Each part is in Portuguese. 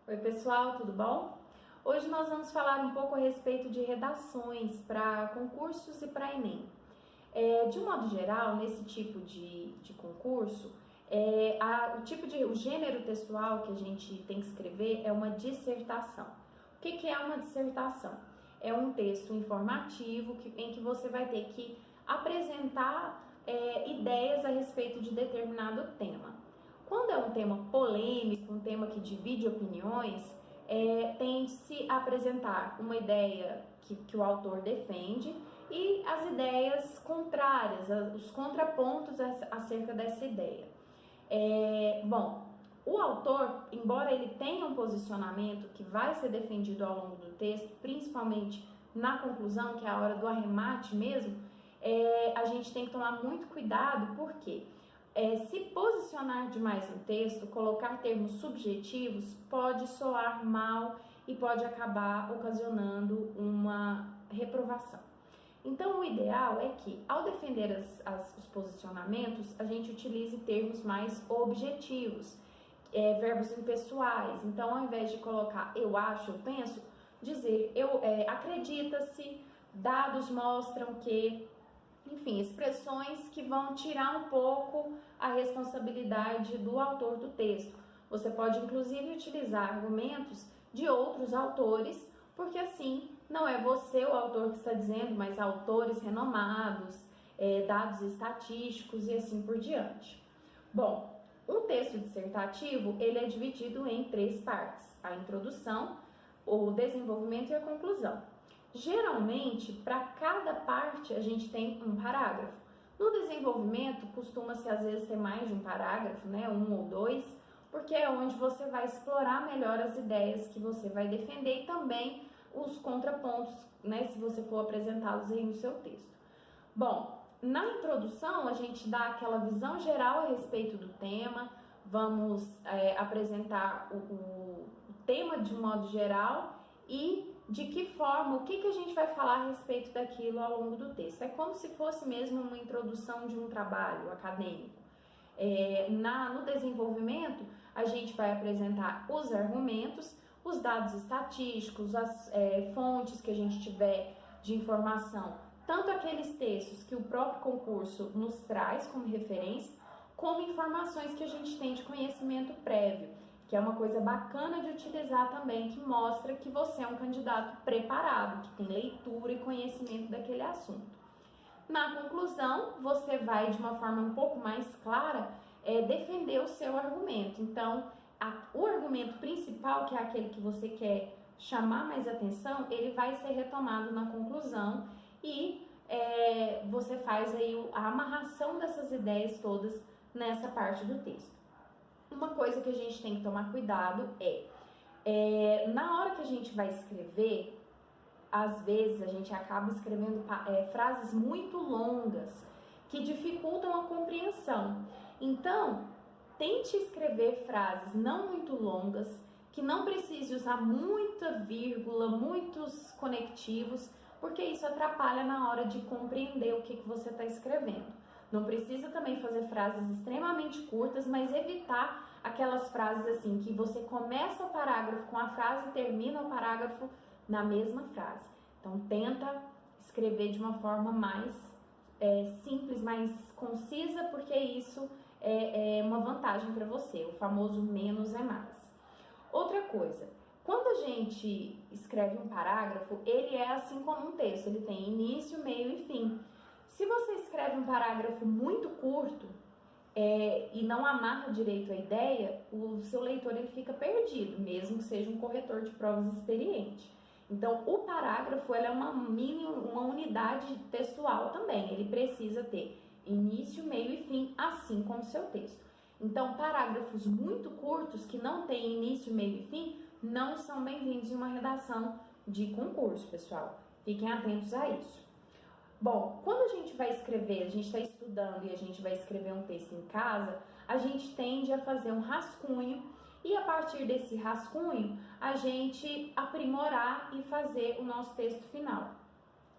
Oi pessoal, tudo bom? Hoje nós vamos falar um pouco a respeito de redações para concursos e para Enem. De um modo geral, nesse tipo de concurso, o gênero textual que a gente tem que escrever é uma dissertação. O que é uma dissertação? É um texto informativo em que você vai ter que apresentar ideias a respeito de determinado tema. Quando é um tema polêmico, um tema que divide opiniões, tem-se a apresentar uma ideia que o autor defende e as ideias contrárias, os contrapontos acerca dessa ideia. O autor, embora ele tenha um posicionamento que vai ser defendido ao longo do texto, principalmente na conclusão, que é a hora do arremate mesmo, a gente tem que tomar muito cuidado, porque se posicionar demais no texto, colocar termos subjetivos, pode soar mal e pode acabar ocasionando uma reprovação. Então, o ideal é que, ao defender os posicionamentos, a gente utilize termos mais objetivos, verbos impessoais. Então, ao invés de colocar eu acho, eu penso, dizer acredita-se, dados mostram que... Enfim, expressões que vão tirar um pouco a responsabilidade do autor do texto. Você pode, inclusive, utilizar argumentos de outros autores, porque assim, não é você o autor que está dizendo, mas autores renomados, dados estatísticos e assim por diante. Bom, um texto dissertativo, ele é dividido em 3 partes: a introdução, o desenvolvimento e a conclusão. Geralmente, para cada parte, a gente tem um parágrafo. No desenvolvimento, costuma-se às vezes ter mais de um parágrafo, né? 1 ou 2, porque é onde você vai explorar melhor as ideias que você vai defender e também os contrapontos, né? Se você for apresentá-los aí no seu texto. Bom, na introdução, a gente dá aquela visão geral a respeito do tema, vamos apresentar o tema de um modo geral e de que forma, o que a gente vai falar a respeito daquilo ao longo do texto. É como se fosse mesmo uma introdução de um trabalho acadêmico. No desenvolvimento, a gente vai apresentar os argumentos, os dados estatísticos, as fontes que a gente tiver de informação, tanto aqueles textos que o próprio concurso nos traz como referência, como informações que a gente tem de conhecimento prévio, que é uma coisa bacana de utilizar também, que mostra que você é um candidato preparado, que tem leitura e conhecimento daquele assunto. Na conclusão, você vai, de uma forma um pouco mais clara, defender o seu argumento. Então, o argumento principal, que é aquele que você quer chamar mais atenção, ele vai ser retomado na conclusão e você faz aí a amarração dessas ideias todas nessa parte do texto. Uma coisa que a gente tem que tomar cuidado na hora que a gente vai escrever, às vezes a gente acaba escrevendo frases muito longas que dificultam a compreensão. Então, tente escrever frases não muito longas, que não precise usar muita vírgula, muitos conectivos, porque isso atrapalha na hora de compreender o que você está escrevendo. Não precisa também fazer frases extremamente curtas, mas evitar aquelas frases assim, que você começa o parágrafo com a frase e termina o parágrafo na mesma frase. Então, tenta escrever de uma forma mais simples, mais concisa, porque isso é uma vantagem para você, o famoso menos é mais. Outra coisa, quando a gente escreve um parágrafo, ele é assim como um texto, ele tem início, meio e fim. Se você escreve um parágrafo muito curto e não amarra direito a ideia, o seu leitor ele fica perdido, mesmo que seja um corretor de provas experiente. Então, o parágrafo é uma unidade textual também, ele precisa ter início, meio e fim, assim como o seu texto. Então, parágrafos muito curtos, que não têm início, meio e fim, não são bem-vindos em uma redação de concurso, pessoal. Fiquem atentos a isso. Bom, quando a gente vai escrever, a gente está estudando e a gente vai escrever um texto em casa, a gente tende a fazer um rascunho e a partir desse rascunho a gente aprimorar e fazer o nosso texto final.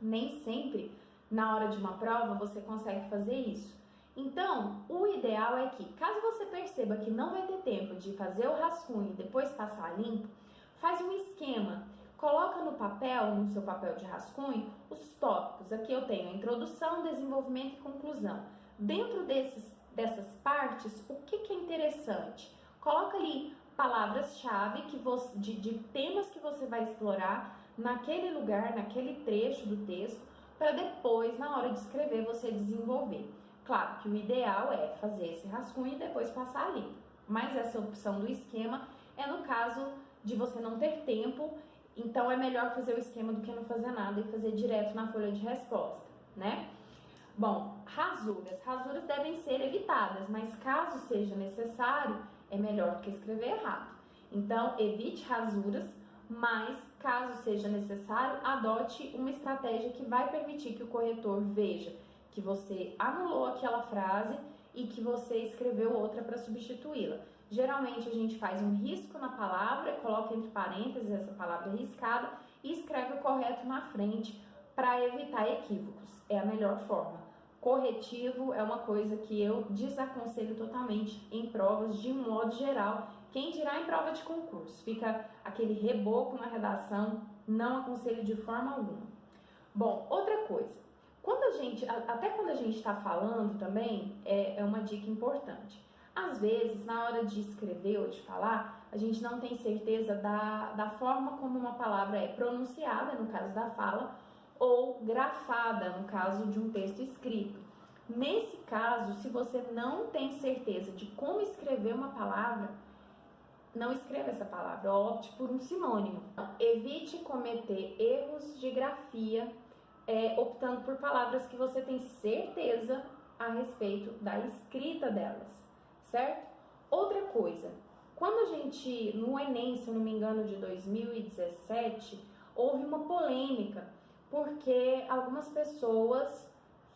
Nem sempre, na hora de uma prova, você consegue fazer isso. Então, o ideal é que, caso você perceba que não vai ter tempo de fazer o rascunho e depois passar limpo, faz um esquema. Coloca no papel, no seu papel de rascunho, os tópicos. Aqui eu tenho a introdução, desenvolvimento e conclusão. Dentro dessas partes, o que é interessante? Coloca ali palavras-chave de temas que você vai explorar naquele lugar, naquele trecho do texto, para depois, na hora de escrever, você desenvolver. Claro que o ideal é fazer esse rascunho e depois passar ali, mas essa opção do esquema é no caso de você não ter tempo, então é melhor fazer o esquema do que não fazer nada e fazer direto na folha de resposta, né? Bom, rasuras. Rasuras devem ser evitadas, mas caso seja necessário, é melhor do que escrever errado. Então, evite rasuras, mas caso seja necessário, adote uma estratégia que vai permitir que o corretor veja que você anulou aquela frase e que você escreveu outra para substituí-la. Geralmente a gente faz um risco na palavra, coloca entre parênteses essa palavra riscada e escreve o correto na frente para evitar equívocos. É a melhor forma. Corretivo é uma coisa que eu desaconselho totalmente em provas de um modo geral. Quem dirá em prova de concurso? Fica aquele reboco na redação, não aconselho de forma alguma. Bom, outra coisa. Até quando a gente está falando também, é uma dica importante. Às vezes, na hora de escrever ou de falar, a gente não tem certeza da forma como uma palavra é pronunciada, no caso da fala, ou grafada, no caso de um texto escrito. Nesse caso, se você não tem certeza de como escrever uma palavra, não escreva essa palavra, opte por um sinônimo. Evite cometer erros de grafia, optando por palavras que você tem certeza a respeito da escrita delas, certo? Outra coisa, quando no Enem, se eu não me engano, de 2017, houve uma polêmica, porque algumas pessoas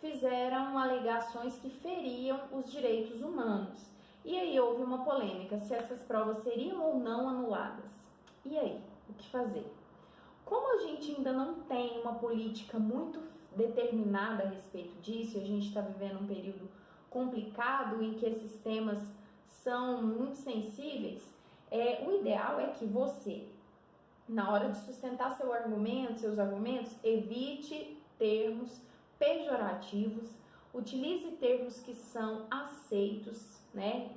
fizeram alegações que feriam os direitos humanos. E aí houve uma polêmica se essas provas seriam ou não anuladas. E aí, o que fazer? Como a gente ainda não tem uma política muito determinada a respeito disso, e a gente está vivendo um período complicado em que esses temas são muito sensíveis, o ideal é que você, na hora de sustentar seus argumentos, evite termos pejorativos, utilize termos que são aceitos, né,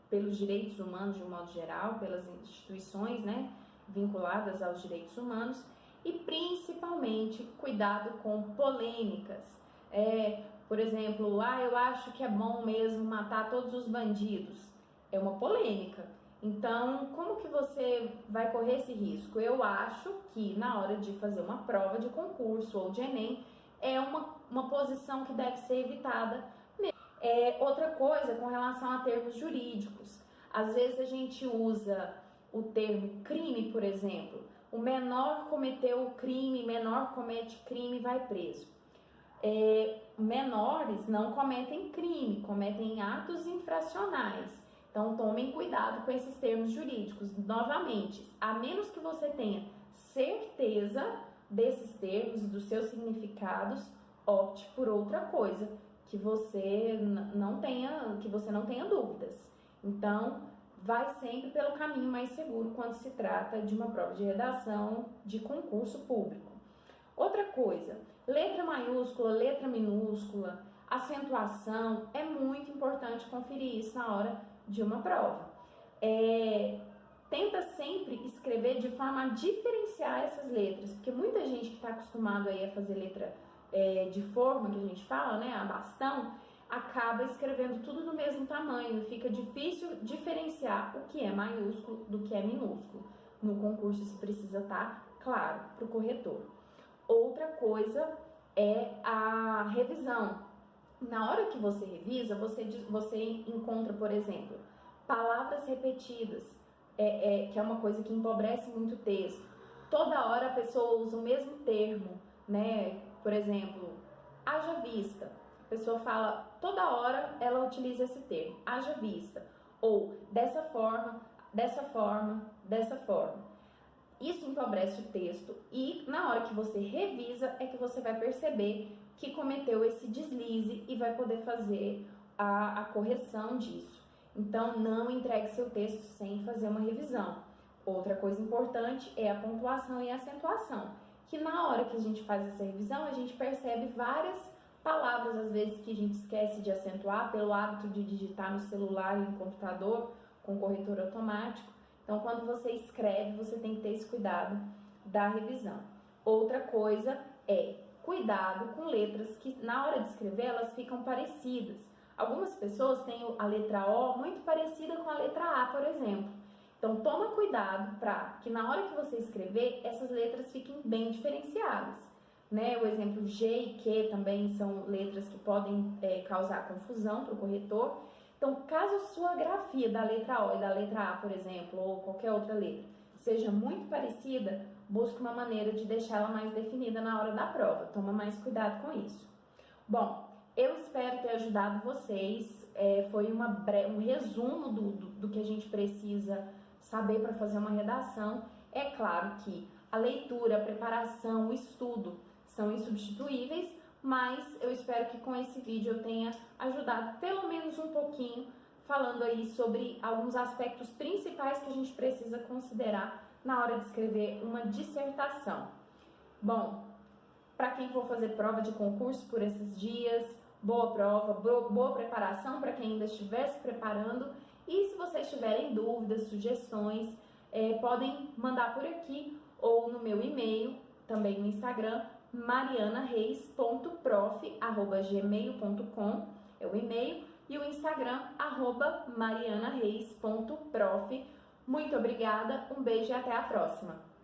pelos direitos humanos de um modo geral, pelas instituições, né, vinculadas aos direitos humanos, e principalmente cuidado com polêmicas. Por exemplo, eu acho que é bom mesmo matar todos os bandidos. É uma polêmica. Então, como que você vai correr esse risco? Eu acho que na hora de fazer uma prova de concurso ou de Enem, é uma posição que deve ser evitada. Outra coisa com relação a termos jurídicos. Às vezes a gente usa o termo crime, por exemplo. O menor cometeu o crime, menor comete crime e vai preso. Menores não cometem crime, cometem atos infracionais. Então tomem cuidado com esses termos jurídicos. Novamente, a menos que você tenha certeza desses termos e dos seus significados, opte por outra coisa que você não tenha dúvidas. Então, vai sempre pelo caminho mais seguro quando se trata de uma prova de redação de concurso público. Outra coisa, letra maiúscula, letra minúscula, acentuação, é muito importante conferir isso na hora de uma prova. Tenta sempre escrever de forma a diferenciar essas letras, porque muita gente que está acostumado aí a fazer letra de forma, que a gente fala, né, a bastão, acaba escrevendo tudo do mesmo tamanho, fica difícil diferenciar o que é maiúsculo do que é minúsculo. No concurso isso precisa estar claro para o corretor. Outra coisa é a revisão. Na hora que você revisa, você encontra, por exemplo, palavras repetidas, que é uma coisa que empobrece muito o texto. Toda hora a pessoa usa o mesmo termo, né? Por exemplo, haja vista. A pessoa fala, toda hora ela utiliza esse termo, haja vista. Ou dessa forma, dessa forma, dessa forma. Isso empobrece o texto e na hora que você revisa é que você vai perceber que cometeu esse deslize e vai poder fazer a correção disso. Então, não entregue seu texto sem fazer uma revisão. Outra coisa importante é a pontuação e a acentuação, que na hora que a gente faz essa revisão, a gente percebe várias palavras, às vezes, que a gente esquece de acentuar pelo hábito de digitar no celular e no computador com corretor automático. Então, quando você escreve, você tem que ter esse cuidado da revisão. Outra coisa é cuidado com letras que, na hora de escrever, elas ficam parecidas. Algumas pessoas têm a letra O muito parecida com a letra A, por exemplo. Então, toma cuidado para que na hora que você escrever, essas letras fiquem bem diferenciadas. Né? O exemplo G e Q também são letras que podem causar confusão para o corretor. Então, caso a sua grafia da letra O e da letra A, por exemplo, ou qualquer outra letra, seja muito parecida, busque uma maneira de deixá-la mais definida na hora da prova. Toma mais cuidado com isso. Bom, eu espero ter ajudado vocês. Foi um resumo do que a gente precisa saber para fazer uma redação. É claro que a leitura, a preparação, o estudo são insubstituíveis, mas eu espero que com esse vídeo eu tenha ajudado pelo menos um pouquinho, falando aí sobre alguns aspectos principais que a gente precisa considerar na hora de escrever uma dissertação. Bom, para quem for fazer prova de concurso por esses dias, boa prova, boa preparação para quem ainda estiver se preparando. E se vocês tiverem dúvidas, sugestões, podem mandar por aqui ou no meu e-mail, também no Instagram, marianareis.prof@gmail.com, é o e-mail, e o Instagram, @marianareis.prof. Muito obrigada, um beijo e até a próxima!